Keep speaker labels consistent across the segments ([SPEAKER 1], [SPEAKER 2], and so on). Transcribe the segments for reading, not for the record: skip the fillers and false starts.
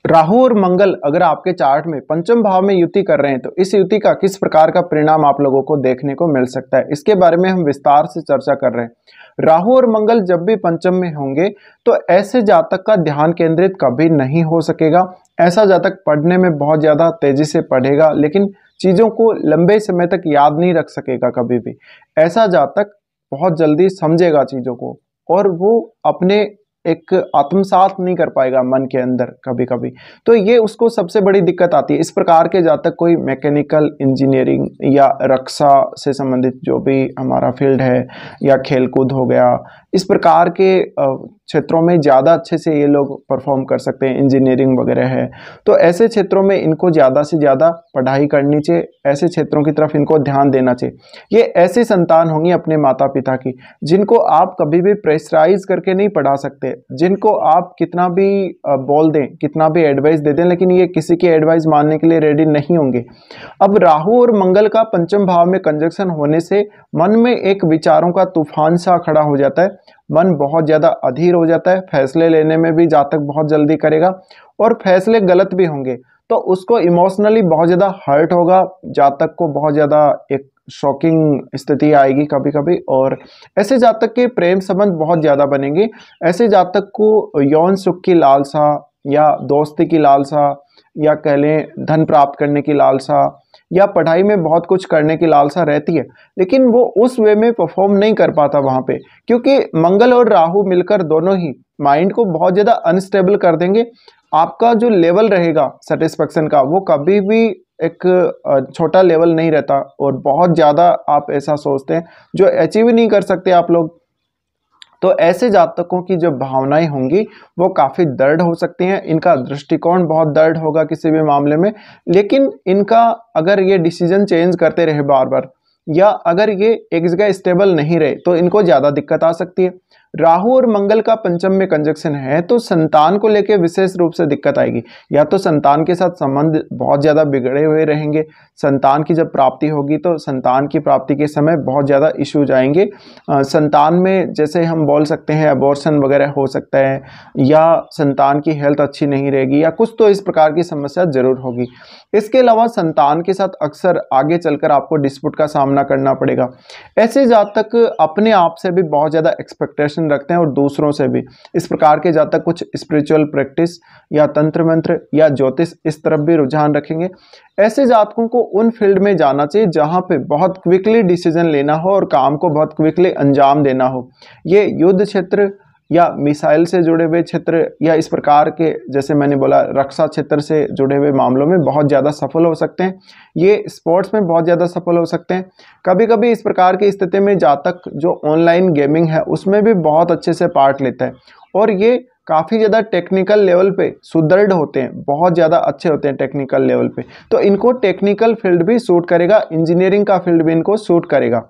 [SPEAKER 1] राहु और मंगल अगर आपके चार्ट में पंचम भाव में युति कर रहे हैं तो इस युति का किस प्रकार का परिणाम आप लोगों को देखने को मिल सकता है, इसके बारे में हम विस्तार से चर्चा कर रहे हैं। राहु और मंगल जब भी पंचम में होंगे तो ऐसे जातक का ध्यान केंद्रित कभी नहीं हो सकेगा। ऐसा जातक पढ़ने में बहुत ज़्यादा तेजी से पढ़ेगा लेकिन चीज़ों को लंबे समय तक याद नहीं रख सकेगा कभी भी। ऐसा जातक बहुत जल्दी समझेगा चीज़ों को और वो अपने एक आत्मसात नहीं कर पाएगा मन के अंदर कभी कभी, तो ये उसको सबसे बड़ी दिक्कत आती है। इस प्रकार के जातक कोई मैकेनिकल इंजीनियरिंग या रक्षा से संबंधित जो भी हमारा फील्ड है या खेलकूद हो गया, इस प्रकार के क्षेत्रों में ज़्यादा अच्छे से ये लोग परफॉर्म कर सकते हैं। इंजीनियरिंग वगैरह है तो ऐसे क्षेत्रों में इनको ज़्यादा से ज़्यादा पढ़ाई करनी चाहिए, ऐसे क्षेत्रों की तरफ इनको ध्यान देना चाहिए। ये ऐसी संतान होंगी अपने माता पिता की जिनको आप कभी भी प्रेशराइज करके नहीं पढ़ा सकते, जिनको आप कितना भी बोल दें, कितना भी एडवाइस दे दें, लेकिन ये किसी की एडवाइस मानने के लिए रेडी नहीं होंगे। अब राहु और मंगल का पंचम भाव में कंजक्शन होने से मन में एक विचारों का तूफान सा खड़ा हो जाता है, मन बहुत ज़्यादा अधीर हो जाता है, फैसले लेने में भी जातक बहुत जल्दी करेगा और फैसले गलत भी होंगे तो उसको इमोशनली बहुत ज़्यादा हर्ट होगा, जातक को बहुत ज़्यादा एक शॉकिंग स्थिति आएगी कभी कभी। और ऐसे जातक के प्रेम संबंध बहुत ज़्यादा बनेंगे। ऐसे जातक को यौन सुख की लालसा या दोस्ती की लालसा या कह लें धन प्राप्त करने की लालसा या पढ़ाई में बहुत कुछ करने की लालसा रहती है, लेकिन वो उस वे में परफॉर्म नहीं कर पाता वहाँ पे, क्योंकि मंगल और राहु मिलकर दोनों ही माइंड को बहुत ज़्यादा अनस्टेबल कर देंगे। आपका जो लेवल रहेगा सेटिस्फेक्शन का वो कभी भी एक छोटा लेवल नहीं रहता और बहुत ज़्यादा आप ऐसा सोचते हैं जो अचीव नहीं कर सकते आप लोग। तो ऐसे जातकों की जो भावनाएं होंगी वो काफ़ी दृढ़ हो सकती हैं, इनका दृष्टिकोण बहुत दृढ़ होगा किसी भी मामले में, लेकिन इनका अगर ये डिसीजन चेंज करते रहे बार बार या अगर ये एक जगह स्टेबल नहीं रहे तो इनको ज़्यादा दिक्कत आ सकती है। राहु और मंगल का पंचम में कंजक्शन है तो संतान को लेकर विशेष रूप से दिक्कत आएगी। या तो संतान के साथ संबंध बहुत ज़्यादा बिगड़े हुए रहेंगे, संतान की जब प्राप्ति होगी तो संतान की प्राप्ति के समय बहुत ज़्यादा इश्यूज आएंगे। संतान में जैसे हम बोल सकते हैं अबॉर्शन वगैरह हो सकता है या संतान की हेल्थ अच्छी नहीं रहेगी या कुछ तो इस प्रकार की समस्या जरूर होगी। इसके अलावा संतान के साथ अक्सर आगे चलकर आपको डिस्प्यूट का सामना करना पड़ेगा। ऐसे जातक अपने आप से भी बहुत ज़्यादा एक्सपेक्टेशन रखते हैं और दूसरों से भी। इस प्रकार के जातक कुछ स्पिरिचुअल प्रैक्टिस या तंत्र मंत्र या ज्योतिष इस तरफ भी रुझान रखेंगे। ऐसे जातकों को उन फील्ड में जाना चाहिए जहां पे बहुत क्विकली डिसीजन लेना हो और काम को बहुत क्विकली अंजाम देना हो। ये युद्ध क्षेत्र या मिसाइल से जुड़े हुए क्षेत्र या इस प्रकार के जैसे मैंने बोला रक्षा क्षेत्र से जुड़े हुए मामलों में बहुत ज़्यादा सफल हो सकते हैं। ये स्पोर्ट्स में बहुत ज़्यादा सफल हो सकते हैं। कभी कभी इस प्रकार की स्थिति में जातक जो ऑनलाइन गेमिंग है उसमें भी बहुत अच्छे से पार्ट लेता है और ये काफ़ी ज़्यादा टेक्निकल लेवल पे सुदृढ़ होते हैं, बहुत ज़्यादा अच्छे होते हैं टेक्निकल लेवल पे, तो इनको टेक्निकल फील्ड भी सूट करेगा, इंजीनियरिंग का फील्ड भी इनको सूट करेगा।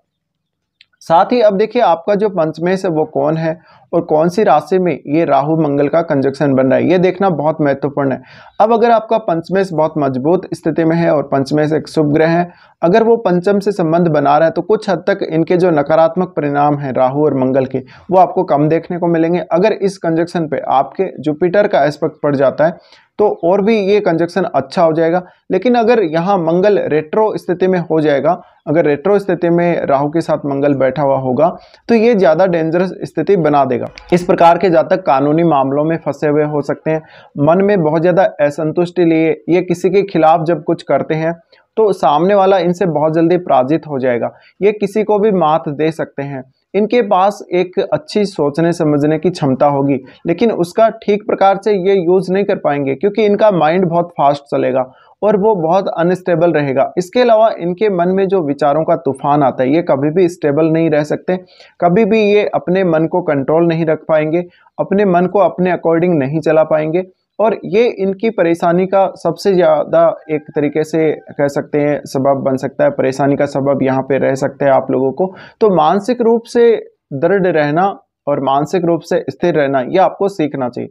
[SPEAKER 1] साथ ही अब देखिए आपका जो पंचमेश है वो कौन है और कौन सी राशि में ये राहु मंगल का कंजक्शन बन रहा है, ये देखना बहुत महत्वपूर्ण है। अब अगर आपका पंचमेश बहुत मजबूत स्थिति में है और पंचमेश एक शुभ ग्रह है, अगर वो पंचम से संबंध बना रहा है तो कुछ हद तक इनके जो नकारात्मक परिणाम हैं राहु और मंगल के वो आपको कम देखने को मिलेंगे। अगर इस कंजक्शन पे आपके जुपिटर का एस्पेक्ट पड़ जाता है तो और भी ये कंजक्शन अच्छा हो जाएगा। लेकिन अगर यहाँ मंगल रेट्रो स्थिति में हो जाएगा, अगर रेट्रो स्थिति में राहु के साथ मंगल बैठा हुआ होगा तो ये ज़्यादा डेंजरस स्थिति बना देगा। इस प्रकार के जातक कानूनी मामलों में फंसे हुए हो सकते हैं, मन में बहुत ज़्यादा असंतुष्टि लिए ये किसी के खिलाफ जब कुछ करते हैं तो सामने वाला इनसे बहुत जल्दी पराजित हो जाएगा, ये किसी को भी मात दे सकते हैं। इनके पास एक अच्छी सोचने समझने की क्षमता होगी लेकिन उसका ठीक प्रकार से ये यूज़ नहीं कर पाएंगे क्योंकि इनका माइंड बहुत फास्ट चलेगा और वो बहुत अनस्टेबल रहेगा। इसके अलावा इनके मन में जो विचारों का तूफान आता है ये कभी भी स्टेबल नहीं रह सकते, कभी भी ये अपने मन को कंट्रोल नहीं रख पाएंगे, अपने मन को अपने अकॉर्डिंग नहीं चला पाएंगे और ये इनकी परेशानी का सबसे ज़्यादा एक तरीके से कह सकते हैं सबब बन सकता है, परेशानी का सबब यहाँ पे रह सकते हैं आप लोगों को। तो मानसिक रूप से दृढ़ रहना और मानसिक रूप से स्थिर रहना ये आपको सीखना चाहिए।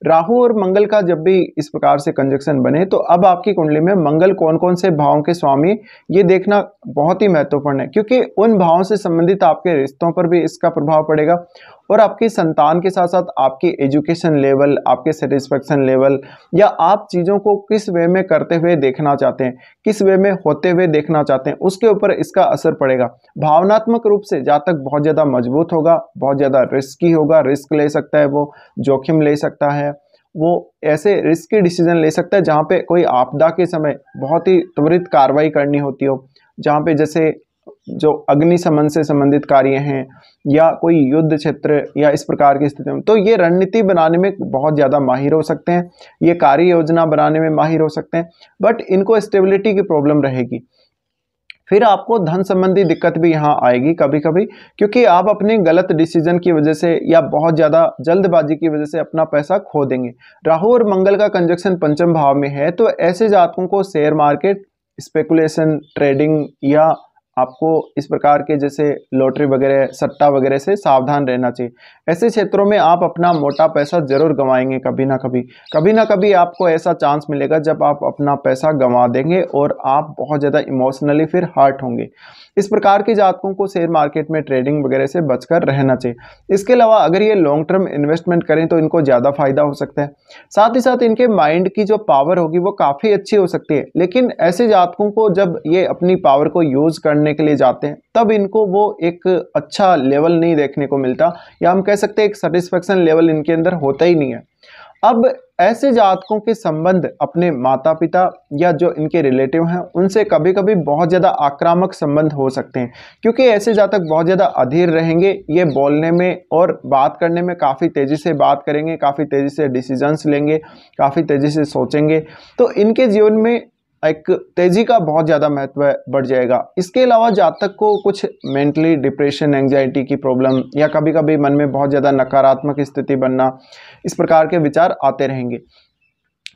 [SPEAKER 1] राहु और मंगल का जब भी इस प्रकार से कंजक्शन बने तो अब आपकी कुंडली में मंगल कौन कौन से भावों के स्वामी ये देखना बहुत ही महत्वपूर्ण है क्योंकि उन भावों से संबंधित आपके रिश्तों पर भी इसका प्रभाव पड़ेगा और आपकी संतान के साथ साथ आपकी एजुकेशन लेवल, आपके सेटिस्फेक्शन लेवल, या आप चीज़ों को किस वे में करते हुए देखना चाहते हैं, किस वे में होते हुए देखना चाहते हैं, उसके ऊपर इसका असर पड़ेगा। भावनात्मक रूप से जातक बहुत ज़्यादा मजबूत होगा, बहुत ज़्यादा रिस्की होगा, रिस्क ले सकता है, वो जोखिम ले सकता है, वो ऐसे रिस्की डिसीजन ले सकता है जहाँ पे कोई आपदा के समय बहुत ही त्वरित कार्रवाई करनी होती हो, जहाँ पे जैसे जो अग्निशमन से संबंधित कार्य हैं या कोई युद्ध क्षेत्र या इस प्रकार की स्थिति में, तो ये रणनीति बनाने में बहुत ज़्यादा माहिर हो सकते हैं, ये कार्य योजना बनाने में माहिर हो सकते हैं, बट इनको स्टेबिलिटी की प्रॉब्लम रहेगी। फिर आपको धन संबंधी दिक्कत भी यहाँ आएगी कभी कभी, क्योंकि आप अपने गलत डिसीजन की वजह से या बहुत ज़्यादा जल्दबाजी की वजह से अपना पैसा खो देंगे। राहु और मंगल का कंजक्शन पंचम भाव में है, तो ऐसे जातकों को शेयर मार्केट, स्पेकुलेशन, ट्रेडिंग या आपको इस प्रकार के जैसे लॉटरी वगैरह, सट्टा वगैरह से सावधान रहना चाहिए। ऐसे क्षेत्रों में आप अपना मोटा पैसा जरूर गंवाएंगे, कभी ना कभी आपको ऐसा चांस मिलेगा जब आप अपना पैसा गंवा देंगे और आप बहुत ज़्यादा इमोशनली फिर हर्ट होंगे। इस प्रकार के जातकों को शेयर मार्केट में ट्रेडिंग वगैरह से बचकर रहना चाहिए। इसके अलावा अगर ये लॉन्ग टर्म इन्वेस्टमेंट करें तो इनको ज़्यादा फायदा हो सकता है। साथ ही साथ इनके माइंड की जो पावर होगी वो काफ़ी अच्छी हो सकती है, लेकिन ऐसे जातकों को जब ये अपनी पावर को यूज़ करने के लिए जाते हैं तब इनको वो एक अच्छा लेवल नहीं देखने को मिलता, या हम कह सकते हैं एक सेटिस्फेक्शन लेवल इनके अंदर होता ही नहीं है। अब ऐसे जातकों के संबंध अपने माता पिता या जो इनके रिलेटिव हैं उनसे कभी कभी बहुत ज़्यादा आक्रामक संबंध हो सकते हैं, क्योंकि ऐसे जातक बहुत ज़्यादा अधीर रहेंगे, ये बोलने में और बात करने में काफ़ी तेज़ी से बात करेंगे, काफ़ी तेज़ी से डिसीजंस लेंगे, काफ़ी तेज़ी से सोचेंगे, तो इनके जीवन में एक तेज़ी का बहुत ज़्यादा महत्व बढ़ जाएगा। इसके अलावा जातक को कुछ मेंटली डिप्रेशन, एंजाइटी की प्रॉब्लम या कभी कभी मन में बहुत ज़्यादा नकारात्मक स्थिति बनना, इस प्रकार के विचार आते रहेंगे।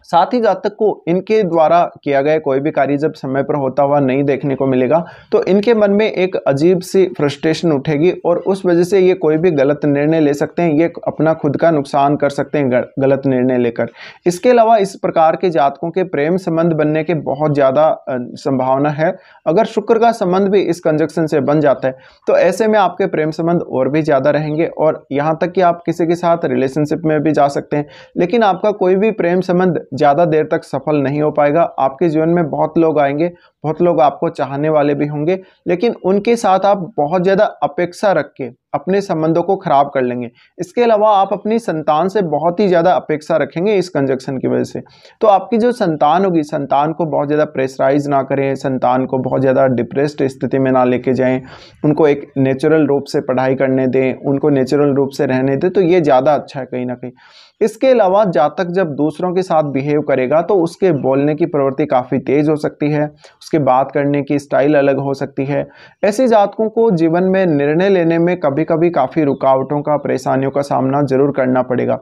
[SPEAKER 1] साथ ही जातक को इनके द्वारा किया गया कोई भी कार्य जब समय पर होता हुआ नहीं देखने को मिलेगा तो इनके मन में एक अजीब सी फ्रस्ट्रेशन उठेगी और उस वजह से ये कोई भी गलत निर्णय ले सकते हैं, ये अपना खुद का नुकसान कर सकते हैं गलत निर्णय लेकर। इसके अलावा इस प्रकार के जातकों के प्रेम संबंध बनने के बहुत ज़्यादा संभावना है। अगर शुक्र का संबंध भी इस कंजक्शन से बन जाता है तो ऐसे में आपके प्रेम संबंध और भी ज़्यादा रहेंगे और यहाँ तक कि आप किसी के साथ रिलेशनशिप में भी जा सकते हैं, लेकिन आपका कोई भी प्रेम संबंध ज़्यादा देर तक सफल नहीं हो पाएगा। आपके जीवन में बहुत लोग आएंगे, बहुत लोग आपको चाहने वाले भी होंगे, लेकिन उनके साथ आप बहुत ज़्यादा अपेक्षा रख के अपने संबंधों को खराब कर लेंगे। इसके अलावा आप अपनी संतान से बहुत ही ज़्यादा अपेक्षा रखेंगे इस कंजक्शन की वजह से। तो आपकी जो संतान होगी, संतान को बहुत ज़्यादा प्रेशराइज ना करें, संतान को बहुत ज़्यादा डिप्रेस्ड स्थिति में ना लेके जाएं, उनको एक नेचुरल रूप से पढ़ाई करने दें, उनको नेचुरल रूप से रहने दें, तो ये ज़्यादा अच्छा है कहीं ना कहीं। इसके अलावा जातक जब दूसरों के साथ बिहेव करेगा तो उसके बोलने की प्रवृत्ति काफ़ी तेज़ हो सकती है, उसके बात करने की स्टाइल अलग हो सकती है। ऐसे जातकों को जीवन में निर्णय लेने में कभी कभी काफ़ी रुकावटों का, परेशानियों का सामना जरूर करना पड़ेगा।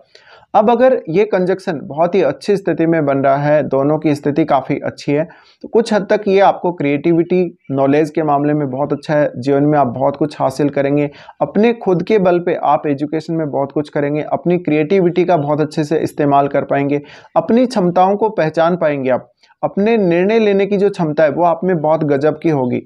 [SPEAKER 1] अब अगर ये कंजक्शन बहुत ही अच्छी स्थिति में बन रहा है, दोनों की स्थिति काफ़ी अच्छी है, तो कुछ हद तक ये आपको क्रिएटिविटी, नॉलेज के मामले में बहुत अच्छा है। जीवन में आप बहुत कुछ हासिल करेंगे, अपने खुद के बल पे आप एजुकेशन में बहुत कुछ करेंगे, अपनी क्रिएटिविटी का बहुत अच्छे से इस्तेमाल कर पाएंगे, अपनी क्षमताओं को पहचान पाएंगे। आप अपने निर्णय लेने की जो क्षमता है वो आप में बहुत गजब की होगी,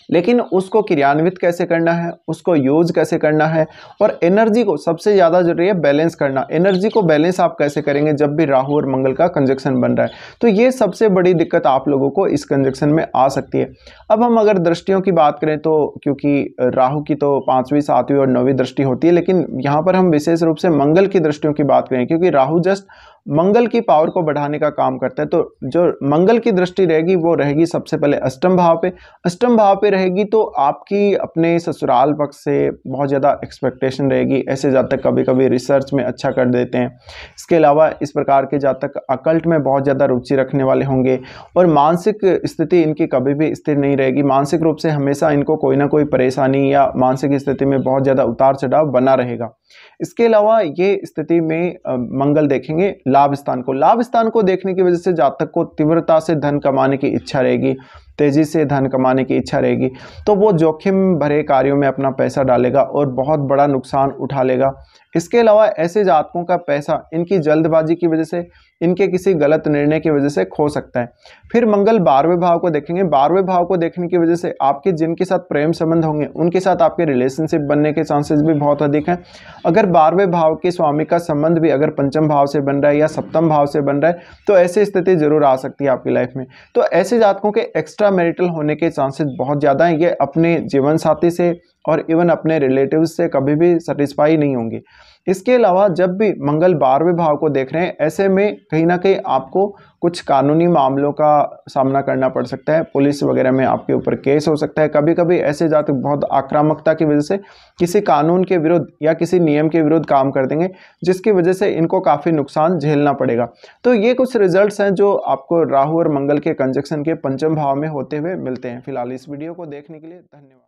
[SPEAKER 1] लेकिन उसको क्रियान्वित कैसे करना है, उसको यूज कैसे करना है, और एनर्जी को सबसे ज़्यादा जरूरी है बैलेंस करना। एनर्जी को बैलेंस आप कैसे करेंगे जब भी राहु और मंगल का कंजक्शन बन रहा है, तो ये सबसे बड़ी दिक्कत आप लोगों को इस कंजक्शन में आ सकती है। अब हम अगर दृष्टियों की बात करें तो क्योंकि राहु की तो 5वीं, 7वीं और 9वीं दृष्टि होती है, लेकिन यहाँ पर हम विशेष रूप से मंगल की दृष्टियों की बात करें, क्योंकि राहु जस्ट मंगल की पावर को बढ़ाने का काम करता है। तो जो मंगल की दृष्टि रहेगी वो रहेगी सबसे पहले अष्टम भाव पे। अष्टम भाव पे रहेगी तो आपकी अपने ससुराल पक्ष से बहुत ज़्यादा एक्सपेक्टेशन रहेगी। ऐसे जातक कभी कभी रिसर्च में अच्छा कर देते हैं। इसके अलावा इस प्रकार के जातक अकल्ट में बहुत ज़्यादा रुचि रखने वाले होंगे और मानसिक स्थिति इनकी कभी भी स्थिर नहीं रहेगी। मानसिक रूप से हमेशा इनको कोई ना कोई परेशानी या मानसिक स्थिति में बहुत ज़्यादा उतार चढ़ाव बना रहेगा। इसके अलावा ये स्थिति में मंगल देखेंगे लाभ स्थान को। लाभ स्थान को देखने की वजह से जातक को तीव्रता से धन कमाने की इच्छा रहेगी, तेज़ी से धन कमाने की इच्छा रहेगी, तो वो जोखिम भरे कार्यों में अपना पैसा डालेगा और बहुत बड़ा नुकसान उठा लेगा। इसके अलावा ऐसे जातकों का पैसा इनकी जल्दबाजी की वजह से, इनके किसी गलत निर्णय की वजह से खो सकता है। फिर मंगल 12वें भाव को देखेंगे। 12वें भाव को देखने की वजह से आपके जिनके साथ प्रेम संबंध होंगे उनके साथ आपके रिलेशनशिप बनने के चांसेस भी बहुत अधिक हैं। अगर 12वें भाव के स्वामी का संबंध भी अगर पंचम भाव से बन रहा है या सप्तम भाव से बन रहा है तो ऐसी स्थिति जरूर आ सकती है आपकी लाइफ में। तो ऐसे जातकों के एक्स्ट्रा मैरिटल होने के चांसेस बहुत ज़्यादा हैं। ये अपने जीवन साथी से और इवन अपने रिलेटिव्स से कभी भी सेटिस्फाई नहीं होंगे। इसके अलावा जब भी मंगल 12वें भाव को देख रहे हैं, ऐसे में कहीं ना कहीं आपको कुछ कानूनी मामलों का सामना करना पड़ सकता है। पुलिस वगैरह में आपके ऊपर केस हो सकता है। कभी कभी ऐसे जातक बहुत आक्रामकता की वजह से किसी कानून के विरुद्ध या किसी नियम के विरुद्ध काम कर देंगे, जिसकी वजह से इनको काफ़ी नुकसान झेलना पड़ेगा। तो ये कुछ रिजल्ट्स हैं जो आपको राहु और मंगल के कंजक्शन के पंचम भाव में होते हुए मिलते हैं। फिलहाल इस वीडियो को देखने के लिए धन्यवाद।